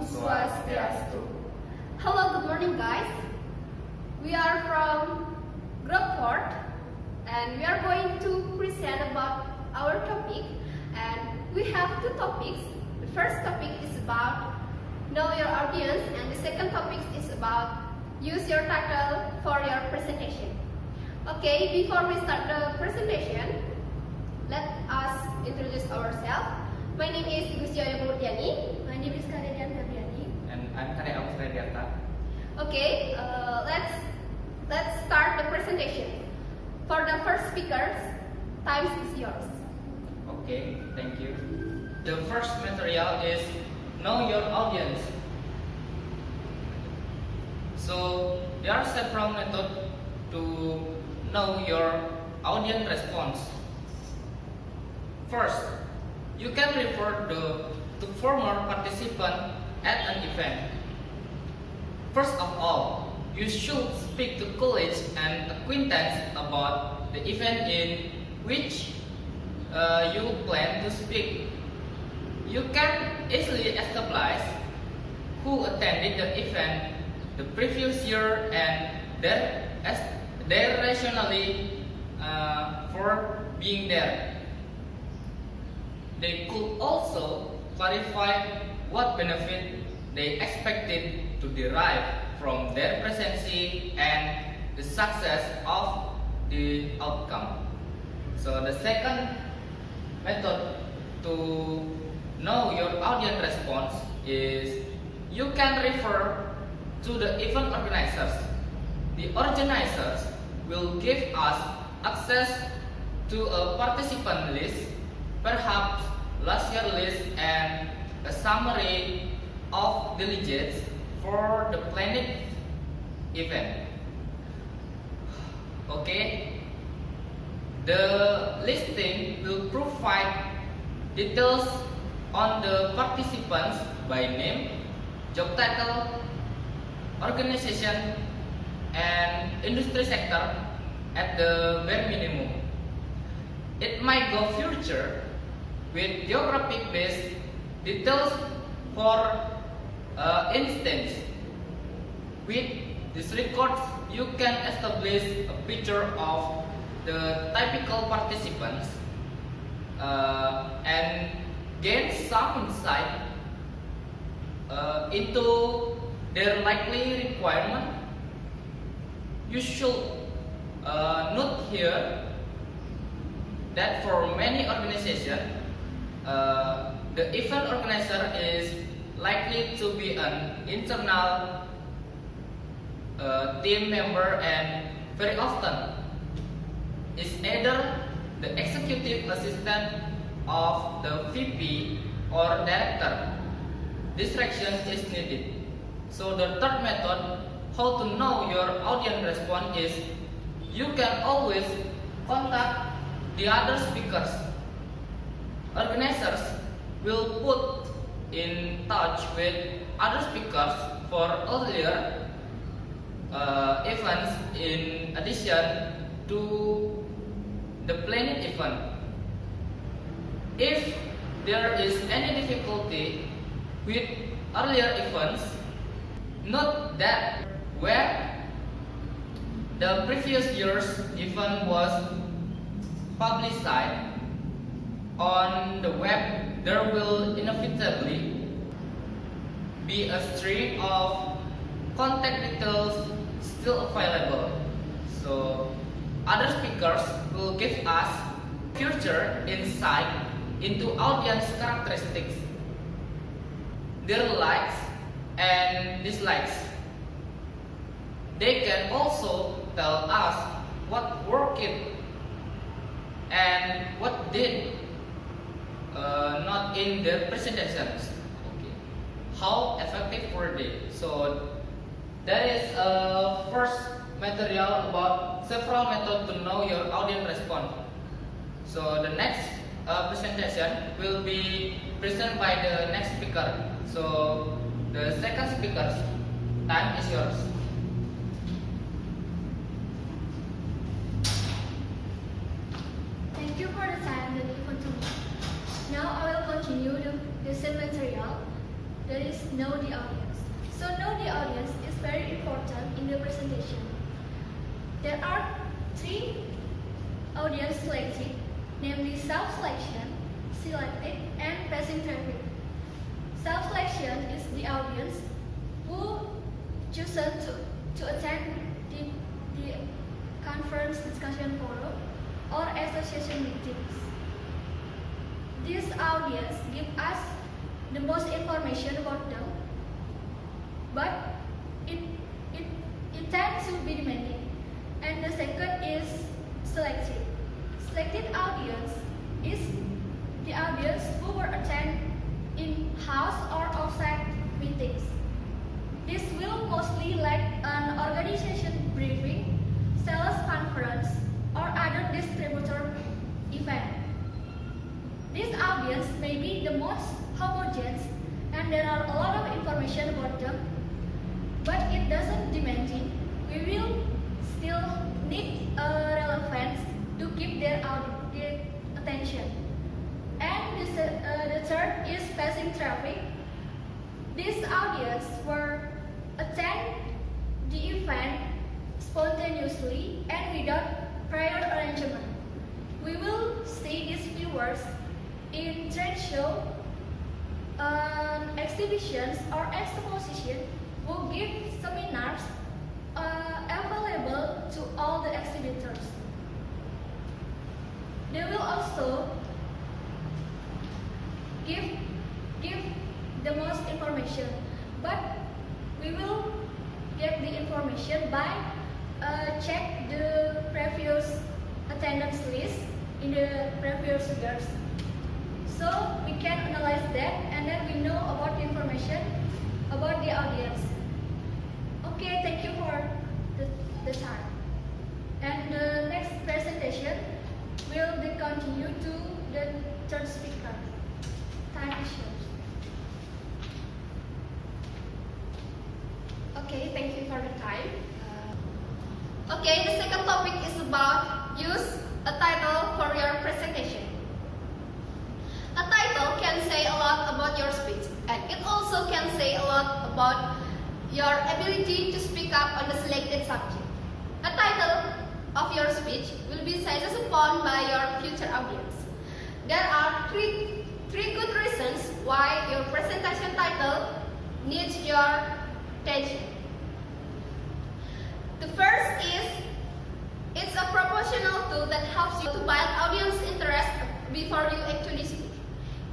Swastiastu. Hello, good morning guys. We are from Group 4 and we are going to present about our topic, and we have two topics. The first topic is about know your audience, and the second topic is about use your title for your presentation. Okay, before we start the presentation, let us introduce ourselves. My name is Gusti Werdiyani. My name is Kadek and Febriani. And I'm Kadek of Rediarta. Okay, let's start the presentation. For the first speakers, time is yours. Okay, thank you. The first material is know your audience. So there are several methods to know your audience response. First, you can refer to former participant at an event. First of all, you should speak to colleagues and acquaintances about the event in which you plan to speak. You can easily establish who attended the event the previous year and their rationale for being there. They could also clarify what benefit they expected to derive from their presence and the success of the outcome. So the second method to know your audience response is you can refer to the event organizers. The organizers will give us access to a participant list, perhaps last year list, and a summary of delegates for the planned event. Okay, the listing will provide details on the participants by name, job title, organization, and industry sector at the bare minimum. It might go further with geographic-based details. For instance, with these records, you can establish a picture of the typical participants and gain some insight into their likely requirement. You should note here that for many organizations, the event organizer is likely to be an internal team member, and very often is either the executive assistant of the VP or director. This direction is needed. So the third method, how to know your audience response, is you can always contact the other speakers. Organizers will put in touch with other speakers for earlier events in addition to the planned event. If there is any difficulty with earlier events, note that where the previous year's event was publicized on the web, there will inevitably be a string of contact details still available. So other speakers will give us future insight into audience characteristics, their likes and dislikes. They can also tell us what worked and what did not in their presentations. Okay, how effective were they? So that is first material about several methods to know your audience response. So the next presentation will be presented by the next speaker. So the second speaker's time is yours. Thank you for the time that you given to me. Now I will continue the same material, that is know the audience. So know the audience is very important in the presentation. There are 3 audience selected, namely self-selection, selected, and passing traffic. Self-selection is the audience who chosen to attend the conference, discussion forum, or association meetings. This audience give us the most information about them, but it tends to be demanding. And the second is selected. Selected audience is the audience who will attend in-house or outside meetings. This will mostly lack an organization briefing, sales conference, or other distributor event. This audience may be the most homogeneous and there are a lot of information about them, but it doesn't demanding. We will still need relevance to keep their attention. And the third is passing traffic. This audience will attend the event spontaneously and without prior arrangement. We will see these viewers in trade show, exhibitions or exposition will give seminars available to all the exhibitors. They will also give the most information, but we will get the information by check the previous attendance list in the previous years. So we can analyze that and then we know about the information about the audience. Okay, thank you for the time. And the next presentation will be continue to the third speaker. Time is yours. Okay, thank you for the time. Okay, the second topic is about use a title for your presentation. A title can say a lot about your speech, and it also can say a lot about your ability to speak up on the selected subject. A title of your speech will be seized upon by your future audience. There are three good reasons why your presentation title needs your attention. The first is it's a proportional tool that helps you to build audience interest before you actually speak.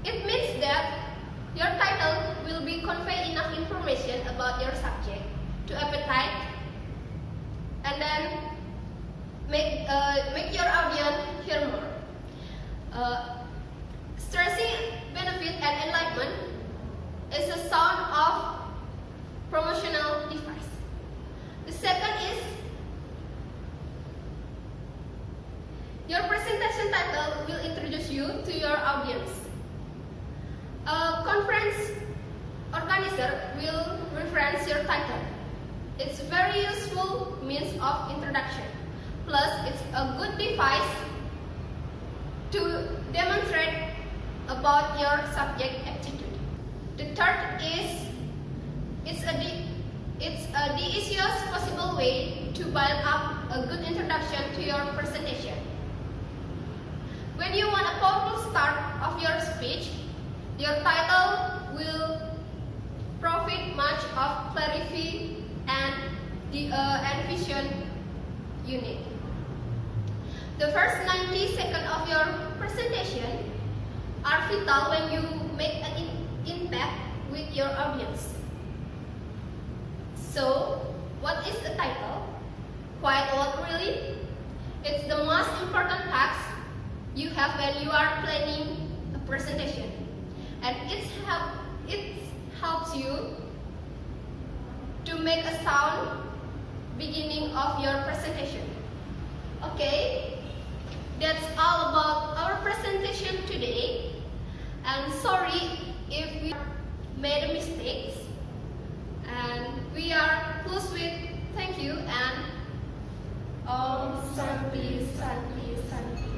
It means that your title will be convey enough information about your subject to appetite and then make your audience hear more. Stressing benefit and enlightenment is a sound of promotional device. The second is your presentation title will introduce you to your audience. A conference organizer will reference your title. It's very useful means of introduction. Plus, it's a good device to demonstrate about your subject aptitude. The third is it's the easiest possible way to build up a good introduction to your presentation. When you want a powerful start of your speech, your title will profit much of clarity and vision you need. The first 90 seconds of your presentation are vital when you make an impact with your audience. So, what is the title? Quite a lot really. It's the most important task you have when you are planning a presentation. And it helps you to make a sound beginning of your presentation. Okay, that's all about our presentation today. And sorry if we made mistakes. And we are close with thank you and Om Santi Santi Santi.